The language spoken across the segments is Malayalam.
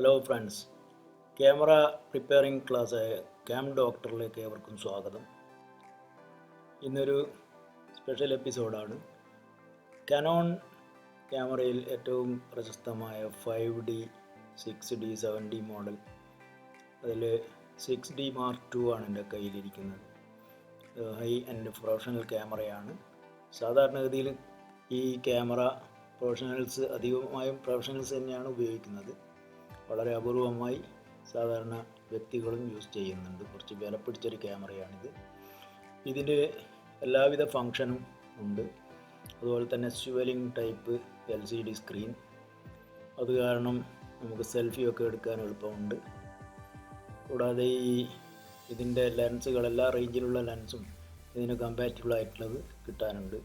ഹലോ ഫ്രണ്ട്സ്, ക്യാമറ പ്രിപ്പയറിംഗ് ക്ലാസ്സായ ക്യാം ഡോക്ടറിലേക്ക് ഏവർക്കും സ്വാഗതം. ഇന്നൊരു സ്പെഷ്യൽ എപ്പിസോഡാണ്. കാനോൺ ക്യാമറയിൽ ഏറ്റവും പ്രശസ്തമായ 5D, 6D, 7D മോഡൽ. അതിൽ 6D Mark II ആണ് എൻ്റെ കയ്യിലിരിക്കുന്നത്. ഹൈ ആൻഡ് പ്രൊഫഷണൽ ക്യാമറയാണ്. സാധാരണഗതിയിൽ ഈ ക്യാമറ അധികമായും പ്രൊഫഷണൽസ് തന്നെയാണ് ഉപയോഗിക്കുന്നത്. വളരെ അപൂർവമായി സാധാരണ വ്യക്തികളും യൂസ് ചെയ്യുന്നുണ്ട്. കുറച്ച് വില പിടിച്ചൊരു ക്യാമറയാണിത്. ഇതിൻ്റെ എല്ലാവിധ ഫങ്ഷനും ഉണ്ട്. അതുപോലെ തന്നെ സ്യുവലിംഗ് ടൈപ്പ് LCD സ്ക്രീൻ. അത് കാരണം നമുക്ക് സെൽഫിയൊക്കെ എടുക്കാൻ എളുപ്പമുണ്ട്. കൂടാതെ ഇതിൻ്റെ ലെൻസുകൾ, എല്ലാ റേഞ്ചിലുള്ള ലെൻസും ഇതിന് കമ്പാറ്റബിൾ ആയിട്ടുള്ളത് കിട്ടാനുണ്ട്.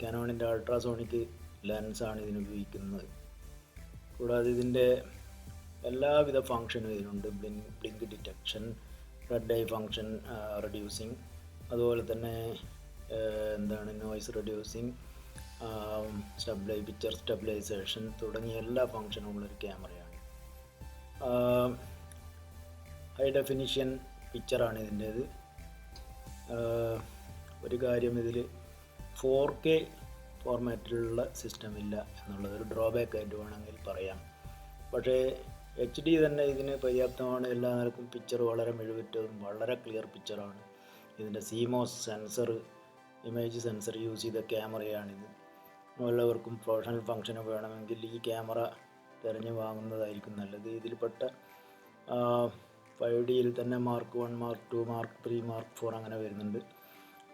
കാനോണിൻ്റെ അൾട്രാസോണിക് ലെൻസാണ് ഇതിന് ഉപയോഗിക്കുന്നത്. കൂടാതെ ഇതിൻ്റെ എല്ലാവിധ ഫങ്ഷനും ഇതിനുണ്ട്. Blink detection, red I function reducing, അതുപോലെ തന്നെ നോയ്സ് റെഡ്യൂസിങ്, പിക്ചർ സ്റ്റെബിലൈസേഷൻ തുടങ്ങിയ എല്ലാ ഫങ്ഷനും ഉള്ളൊരു ക്യാമറയാണ്. ഹൈ ഡെഫിനിഷൻ പിക്ചറാണ് ഇതിൻ്റേത്. ഒരു കാര്യം, ഇതിൽ 4K ഫോർമാറ്റിലുള്ള സിസ്റ്റം ഇല്ല എന്നുള്ളതൊരു ഡ്രോബാക്ക് ആയിട്ട് വേണമെങ്കിൽ പറയാം. പക്ഷേ HD തന്നെ ഇതിന് പര്യാപ്തമാണ്. എല്ലാ നിലക്കും പിക്ചർ വളരെ മികവുറ്റതും വളരെ ക്ലിയർ പിക്ചറാണ്. ഇതിൻ്റെ CMOS sensor, image sensor use ചെയ്ത ക്യാമറയാണിത്. എല്ലാവർക്കും പ്രൊഫഷണൽ ഫങ്ഷന് വേണമെങ്കിൽ ഈ ക്യാമറ തിരഞ്ഞു വാങ്ങുന്നതായിരിക്കും നല്ലത്. ഇതിൽപ്പെട്ട 5Dയിൽ തന്നെ Mark I, Mark II, Mark III, Mark IV അങ്ങനെ വരുന്നുണ്ട്.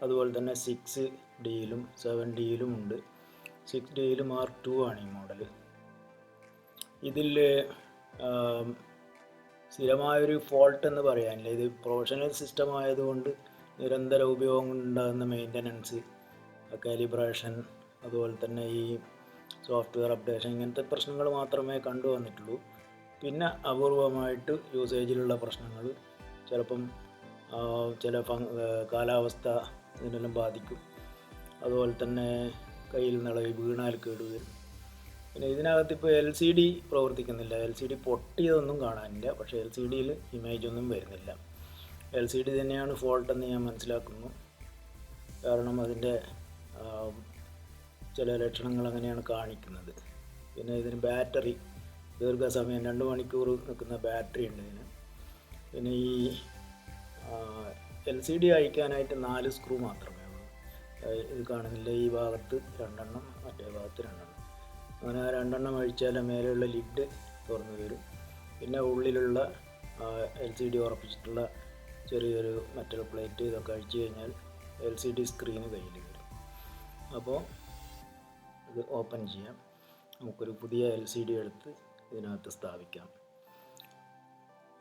അതുപോലെ തന്നെ 6Dയിലും 7Dയിലും ഉണ്ട്. 6Dയിൽ Mark II ആണ് ഈ മോഡൽ. ഇതിൽ സ്ഥിരമായൊരു ഫോൾട്ട് എന്ന് പറയാനില്ല. ഇത് പ്രൊഫഷണൽ സിസ്റ്റം ആയതുകൊണ്ട് നിരന്തര ഉപയോഗം ഉണ്ടാകുന്ന മെയിൻ്റനൻസ്, കാലിബ്രേഷൻ, അതുപോലെ തന്നെ ഈ സോഫ്റ്റ്വെയർ അപ്ഡേഷൻ, ഇങ്ങനത്തെ പ്രശ്നങ്ങൾ മാത്രമേ കണ്ടുവന്നിട്ടുള്ളൂ. പിന്നെ അപൂർവമായിട്ട് യൂസേജിലുള്ള പ്രശ്നങ്ങൾ, ചിലപ്പം ചില കാലാവസ്ഥ ഇതിനെല്ലാം ബാധിക്കും. അതുപോലെ തന്നെ കയ്യിൽ നിളകി വീണാൽ കേടുവരും. പിന്നെ ഇതിനകത്ത് ഇപ്പോൾ LCD പ്രവർത്തിക്കുന്നില്ല. LCD പൊട്ടിയതൊന്നും കാണാനില്ല. പക്ഷേ LCDയിൽ ഇമേജ് ഒന്നും വരുന്നില്ല. LCD തന്നെയാണ് ഫോൾട്ടെന്ന് ഞാൻ മനസ്സിലാക്കുന്നു. കാരണം അതിൻ്റെ ചില ലക്ഷണങ്ങൾ അങ്ങനെയാണ് കാണിക്കുന്നത്. പിന്നെ ഇതിന് ബാറ്ററി ദീർഘസമയം 2 മണിക്കൂർ നിൽക്കുന്ന ബാറ്ററി ഉണ്ട് ഇതിന്. പിന്നെ ഈ LCD അഴിക്കാനായിട്ട് 4 സ്ക്രൂ മാത്രമേ ഉള്ളൂ. ഇത് കാണുന്നില്ല, ഈ ഭാഗത്ത് 2 മറ്റേ ഭാഗത്ത് 2. അങ്ങനെ 2 അഴിച്ചാൽ മേലെയുള്ള ലിഡ് തുറന്നു വരും. പിന്നെ ഉള്ളിലുള്ള LCD ഉറപ്പിച്ചിട്ടുള്ള ചെറിയൊരു മെറ്റൽ പ്ലേറ്റ്, ഇതൊക്കെ അഴിച്ചു കഴിഞ്ഞാൽ LCD സ്ക്രീന് കയ്യിൽ വരും. അപ്പോൾ ഇത് ഓപ്പൺ ചെയ്യാം. നമുക്കൊരു പുതിയ LCD എടുത്ത് ഇതിനകത്ത് സ്ഥാപിക്കാം.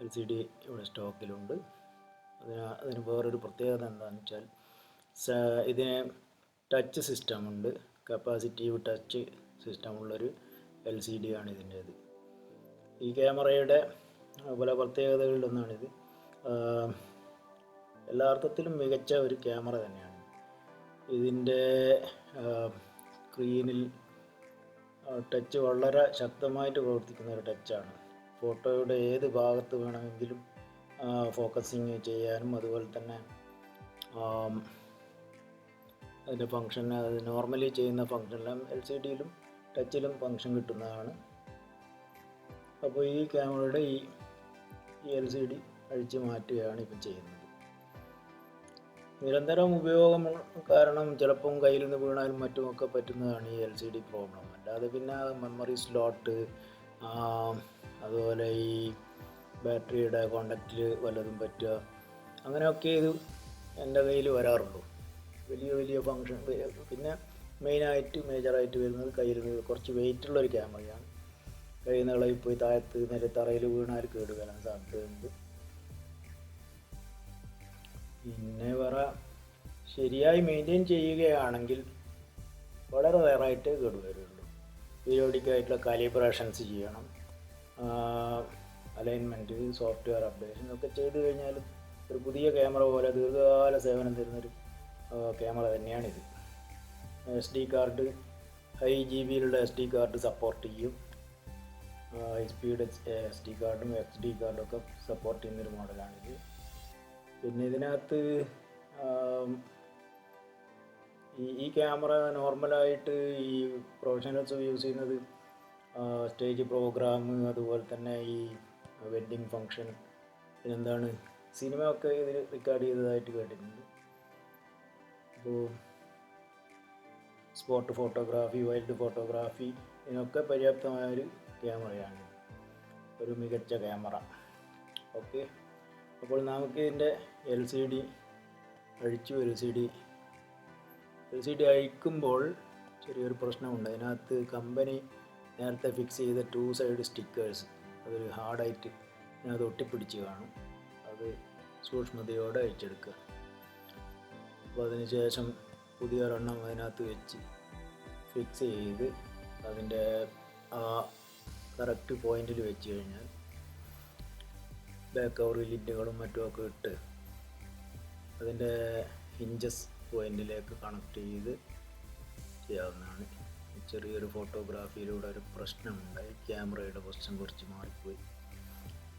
LCD ഇവിടെ സ്റ്റോക്കിലുണ്ട്. അതിന് വേറൊരു പ്രത്യേകത എന്താണെന്ന് വെച്ചാൽ ഇതിന് ടച്ച് സിസ്റ്റമുണ്ട്. കപ്പാസിറ്റീവ് ടച്ച് സിസ്റ്റമുള്ളൊരു LCD ആണ് ഇതിൻ്റേത്. ഈ ക്യാമറയുടെ പല പ്രത്യേകതകളിലൊന്നാണിത്. എല്ലാ അർത്ഥത്തിലും മികച്ച ഒരു ക്യാമറ തന്നെയാണ്. ഇതിൻ്റെ സ്ക്രീനിൽ ടച്ച് വളരെ ശക്തമായിട്ട് പ്രവർത്തിക്കുന്ന ഒരു ടച്ചാണ്. ഫോട്ടോയുടെ ഏത് ഭാഗത്ത് വേണമെങ്കിലും ഫോക്കസിങ് ചെയ്യാനും, അതുപോലെ തന്നെ അതിൻ്റെ ഫങ്ഷൻ, അത് നോർമലി ചെയ്യുന്ന ഫങ്ഷനെല്ലാം LCDയിലും ടച്ചിലും ഫങ്ഷൻ കിട്ടുന്നതാണ്. അപ്പോൾ ഈ ക്യാമറയുടെ ഈ LCD അഴിച്ചു മാറ്റുകയാണ് ഇപ്പം ചെയ്യുന്നത്. നിരന്തരം ഉപയോഗം കാരണം ചിലപ്പം കയ്യിൽ നിന്ന് വീണാലും മറ്റുമൊക്കെ പറ്റുന്നതാണ് ഈ LCD പ്രോബ്ലം. അല്ലാതെ പിന്നെ മെമ്മറി സ്ലോട്ട്, അതുപോലെ ഈ ബാറ്ററിയുടെ കോണ്ടാക്റ്റിൽ വല്ലതും പറ്റുക, അങ്ങനെയൊക്കെ ഇത് എൻ്റെ കയ്യിൽ വരാറുള്ളൂ. വലിയ ഫങ്ഷൻ. പിന്നെ മേജറായിട്ട് വരുന്നത് കയ്യിൽ നിന്ന് കുറച്ച് വെയിറ്റുള്ളൊരു ക്യാമറയാണ്. കയ്യിൽ നിന്ന് ഇളകിപ്പോയി താഴത്ത് തറയിൽ വീണാൽ കേട് വരാൻ സാധ്യതയുണ്ട്. പിന്നെ വേറെ ശരിയായി മെയിൻറ്റെയിൻ ചെയ്യുകയാണെങ്കിൽ വളരെ റെയറായിട്ട് കേടുവരുള്ളൂ. പീരിയോഡിക്കായിട്ടുള്ള കാലിബ്രേഷൻസ് ചെയ്യണം. അലൈൻമെൻറ്റ്, സോഫ്റ്റ്വെയർ അപ്ഡേഷൻ ഒക്കെ ചെയ്ത് കഴിഞ്ഞാൽ ഒരു പുതിയ ക്യാമറ പോലെ ദീർഘകാല സേവനം തരുന്നൊരു ക്യാമറ തന്നെയാണിത്. SD card, high GB SD card support ചെയ്യും. ഹൈ സ്പീഡ് എസ് ഡി കാർഡും എച്ച് ഡി കാർഡും ഒക്കെ സപ്പോർട്ട് ചെയ്യുന്നൊരു മോഡലാണിത്. പിന്നെ ഇതിനകത്ത് ഈ ക്യാമറ നോർമലായിട്ട് ഈ പ്രൊഫഷണൽസ് യൂസ് ചെയ്യുന്നത് സ്റ്റേജ് പ്രോഗ്രാം, അതുപോലെ തന്നെ ഈ വെഡ്ഡിങ് ഫങ്ഷൻ, പിന്നെന്താണ് സിനിമ ഒക്കെ ഇതിൽ റെക്കോർഡ് ചെയ്തതായിട്ട് കേട്ടിട്ടുണ്ട്. അപ്പോൾ സ്പോട്ട് ഫോട്ടോഗ്രാഫി, വൈൽഡ് ഫോട്ടോഗ്രാഫി ഇതിനൊക്കെ പര്യാപ്തമായൊരു ക്യാമറയാണ്, ഒരു മികച്ച ക്യാമറ. ഓക്കെ, അപ്പോൾ നമുക്ക് ഇതിൻ്റെ എൽ സി ഡി അഴിച്ചു. എൽ സി ഡി അഴിക്കുമ്പോൾ ചെറിയൊരു പ്രശ്നമുണ്ട്. അതിനകത്ത് കമ്പനി നേരത്തെ ഫിക്സ് ചെയ്ത 2 സൈഡ് സ്റ്റിക്കേഴ്സ് അതൊരു ഹാർഡായിട്ട് അതിനകത്ത് ഒട്ടിപ്പിടിച്ച് കാണും. അത് സൂക്ഷ്മതയോടെ അഴിച്ചെടുക്കുക. അപ്പോൾ അതിന് ശേഷം പുതിയ ഒരെണ്ണം അതിനകത്ത് വെച്ച് ഫിക്സ് ചെയ്ത് അതിൻ്റെ ആ കറക്റ്റ് പോയിന്റിൽ വെച്ച് കഴിഞ്ഞാൽ ബാക്ക് കവർ ലിഡുകളും മറ്റുമൊക്കെ ഇട്ട് അതിൻ്റെ ഹിഞ്ചസ് പോയിന്റിലേക്ക് കണക്ട് ചെയ്ത് ചെയ്യാവുന്നതാണ്. ചെറിയൊരു ഫോട്ടോഗ്രാഫിയിലൂടെ ഒരു പ്രശ്നമുണ്ടായി, ക്യാമറയുടെ പൊസിഷൻ കുറച്ച് മാറിപ്പോയി.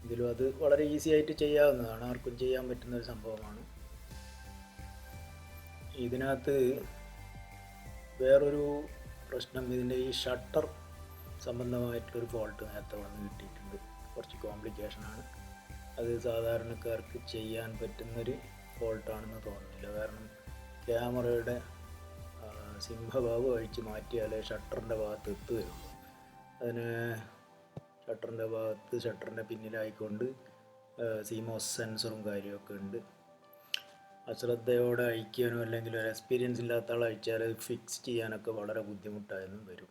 എങ്കിലും അത് വളരെ ഈസി ആയിട്ട് ചെയ്യാവുന്നതാണ്, ആർക്കും ചെയ്യാൻ പറ്റുന്ന ഒരു സംഭവമാണ്. ഇതിനകത്ത് വേറൊരു പ്രശ്നം, ഇതിൻ്റെ ഈ ഷട്ടർ സംബന്ധമായിട്ടുള്ളൊരു ഫോൾട്ട് നേരത്തെ വന്ന് കിട്ടിയിട്ടുണ്ട്. കുറച്ച് കോംപ്ലിക്കേഷനാണ്. അത് സാധാരണക്കാർക്ക് ചെയ്യാൻ പറ്റുന്നൊരു ഫോൾട്ടാണെന്ന് തോന്നുന്നില്ല. കാരണം ക്യാമറയുടെ സിംഹഭാഗം അഴിച്ച് മാറ്റിയാലേ ഷട്ടറിൻ്റെ ഭാഗത്ത് എത്തുകയുള്ളൂ. അതിന് ഷട്ടറിൻ്റെ ഭാഗത്ത് ഷട്ടറിൻ്റെ പിന്നിലായിക്കൊണ്ട് CMOS സെൻസറും കാര്യമൊക്കെ ഉണ്ട്. അശ്രദ്ധയോടെ അഴിക്കാനോ അല്ലെങ്കിൽ ഒരു എക്സ്പീരിയൻസ് ഇല്ലാത്ത ആൾ അഴിച്ചാൽ അത് ഫിക്സ് ചെയ്യാനൊക്കെ വളരെ ബുദ്ധിമുട്ടായെന്നും വരും.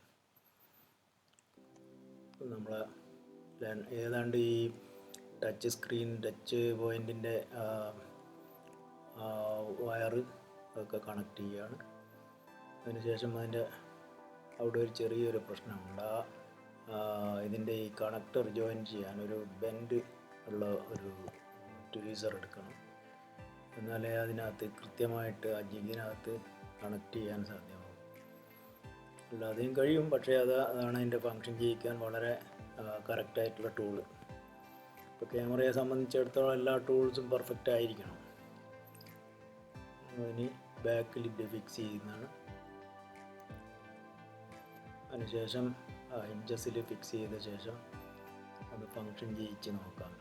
നമ്മളെ ഏതാണ്ട് ഈ ടച്ച് സ്ക്രീൻ, ടച്ച് പോയിൻറ്റിൻ്റെ വയറ് അതൊക്കെ കണക്ട് ചെയ്യുകയാണ്. അതിനുശേഷം അതിൻ്റെ അവിടെ ഒരു ചെറിയൊരു പ്രശ്നമുണ്ട്. ഇതിൻ്റെ ഈ കണക്ടർ ജോയിൻ ചെയ്യാൻ ഒരു ബെൻഡ് ഉള്ള ഒരു ട്വീസർ എടുക്കണം. എന്നാലേ അതിനകത്ത് കൃത്യമായിട്ട് ആ ജിഗിനകത്ത് കണക്ട് ചെയ്യാൻ സാധ്യമാകും. അല്ലാതെയും കഴിയും, പക്ഷേ അതാണ് അതിൻ്റെ ഫങ്ഷൻ ചെയ്യിക്കാൻ വളരെ കറക്റ്റായിട്ടുള്ള ടൂള്. ഇപ്പോൾ ക്യാമറയെ സംബന്ധിച്ചിടത്തോളം എല്ലാ ടൂൾസും പെർഫെക്റ്റ് ആയിരിക്കണം. അതിന് ബാക്ക് ലിഡ് ഫിക്സ് ചെയ്യുന്നതാണ്. അതിനുശേഷം ഹിഞ്ചസിൽ ഫിക്സ് ചെയ്ത ശേഷം അത് ഫങ്ഷൻ ചെയ്യിച്ച് നോക്കാം.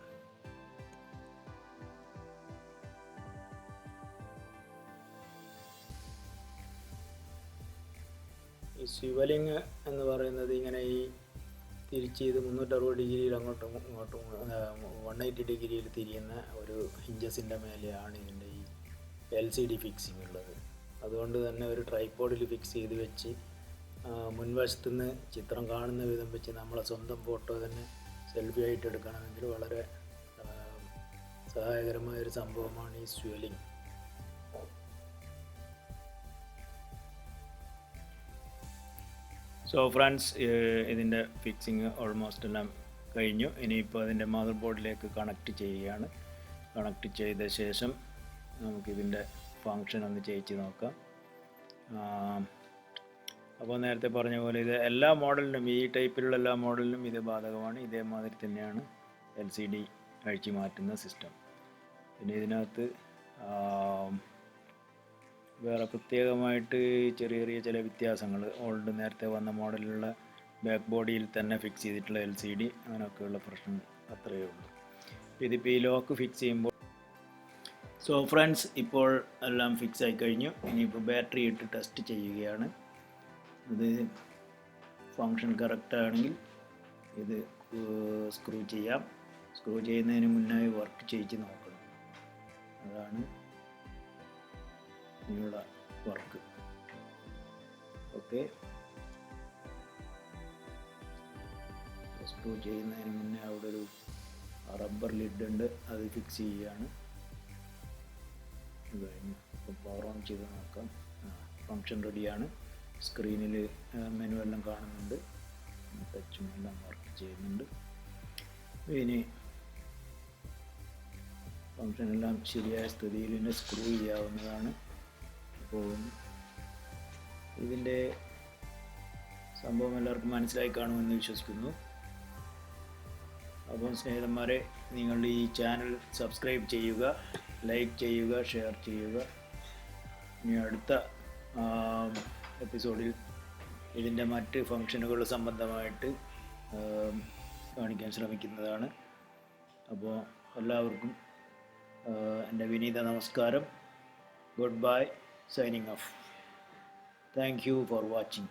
ഈ സ്വിവലിങ് എന്ന് പറയുന്നത് ഇങ്ങനെ ഈ തിരിച്ച് ചെയ്ത് 360 ഡിഗ്രിയിൽ അങ്ങോട്ടും ഇങ്ങോട്ടും 180 ഡിഗ്രിയിൽ തിരിയുന്ന ഒരു ഹിഞ്ചസിൻ്റെ മേലെയാണ് ഇതിൻ്റെ ഈ LCD ഫിക്സിങ് ഉള്ളത്. അതുകൊണ്ട് തന്നെ ഒരു ട്രൈപോഡിൽ ഫിക്സ് ചെയ്ത് വെച്ച് മുൻവശത്തുനിന്ന് ചിത്രം കാണുന്ന വിധം വെച്ച് നമ്മളെ സ്വന്തം ഫോട്ടോ തന്നെ സെൽഫി ആയിട്ട് എടുക്കണമെങ്കിൽ വളരെ സഹായകരമായൊരു സംഭവമാണ് ഈ സ്വിവലിങ്. സോ ഫ്രണ്ട്സ്, ഇതിൻ്റെ ഫിക്സിങ് ഓൾമോസ്റ്റ് എല്ലാം കഴിഞ്ഞു. ഇനിയിപ്പോൾ അതിൻ്റെ മദർ ബോർഡിലേക്ക് കണക്ട് ചെയ്യുകയാണ്. കണക്ട് ചെയ്ത ശേഷം നമുക്കിതിൻ്റെ ഫങ്ഷൻ ഒന്ന് ചെയ്യിച്ച് നോക്കാം. അപ്പോൾ നേരത്തെ പറഞ്ഞ പോലെ ഇത് എല്ലാ മോഡലിനും, ഈ ടൈപ്പിലുള്ള എല്ലാ മോഡലിനും ഇത് ബാധകമാണ്. ഇതേമാതിരി തന്നെയാണ് LCD അഴിച്ചു മാറ്റുന്ന സിസ്റ്റം. പിന്നെ ഇതിനകത്ത് വേറെ പ്രത്യേകമായിട്ട് ചെറിയ ചില വ്യത്യാസങ്ങൾ, ഓൾഡ് നേരത്തെ വന്ന മോഡലിലുള്ള ബാക്ക് ബോഡിയിൽ തന്നെ ഫിക്സ് ചെയ്തിട്ടുള്ള LCD അങ്ങനെയൊക്കെയുള്ള പ്രശ്നം അത്രയേ ഉള്ളൂ. ഇതിപ്പോൾ ഈ ലോക്ക് ഫിക്സ് ചെയ്യുമ്പോൾ സോ ഫ്രണ്ട്സ്, ഇപ്പോൾ എല്ലാം ഫിക്സ് ആയി കഴിഞ്ഞു. ഇനിയിപ്പോൾ ബാറ്ററി ഇട്ട് ടെസ്റ്റ് ചെയ്യുകയാണ്. ഇത് ഫങ്ഷൻ കറക്റ്റാണെങ്കിൽ ഇത് സ്ക്രൂ ചെയ്യാം. സ്ക്രൂ ചെയ്യുന്നതിന് മുന്നായി വർക്ക് ചെയ്യിച്ച് നോക്കണം. അതാണ് ഇതിനുള്ള വർക്ക്. ഓക്കെ, സ്ക്രൂ ചെയ്യുന്നതിന് മുന്നേ അവിടെ ഒരു റബ്ബർ ലിഡ് ഉണ്ട്, അത് ഫിക്സ് ചെയ്യുകയാണ്. ഇത് കഴിഞ്ഞു. അപ്പോൾ പവർ ഓൺ ചെയ്ത് നോക്കാം. ഫങ്ഷൻ റെഡിയാണ്. സ്ക്രീനിൽ മെനു എല്ലാം കാണുന്നുണ്ട്, ടച്ചും എല്ലാം വർക്ക് ചെയ്യുന്നുണ്ട്. ഇനി ഫങ്ഷൻ എല്ലാം ശരിയായ സ്ഥിതിയിൽ തന്നെ സ്ക്രൂ ചെയ്യാവുന്നതാണ്. അപ്പോൾ ഇതിൻ്റെ സംഭവം എല്ലാവർക്കും മനസ്സിലായി കാണുമെന്ന് വിശ്വസിക്കുന്നു. അപ്പം സ്നേഹിതന്മാരെ, നിങ്ങൾ ഈ ചാനൽ സബ്സ്ക്രൈബ് ചെയ്യുക, ലൈക്ക് ചെയ്യുക, ഷെയർ ചെയ്യുക. ഇനി അടുത്ത എപ്പിസോഡിൽ ഇതിൻ്റെ മറ്റ് ഫങ്ഷനുകൾ സംബന്ധമായിട്ട് കാണിക്കാൻ ശ്രമിക്കുന്നതാണ്. അപ്പോൾ എല്ലാവർക്കും എൻ്റെ വിനീത നമസ്കാരം. Good bye, signing off. Thank you for watching.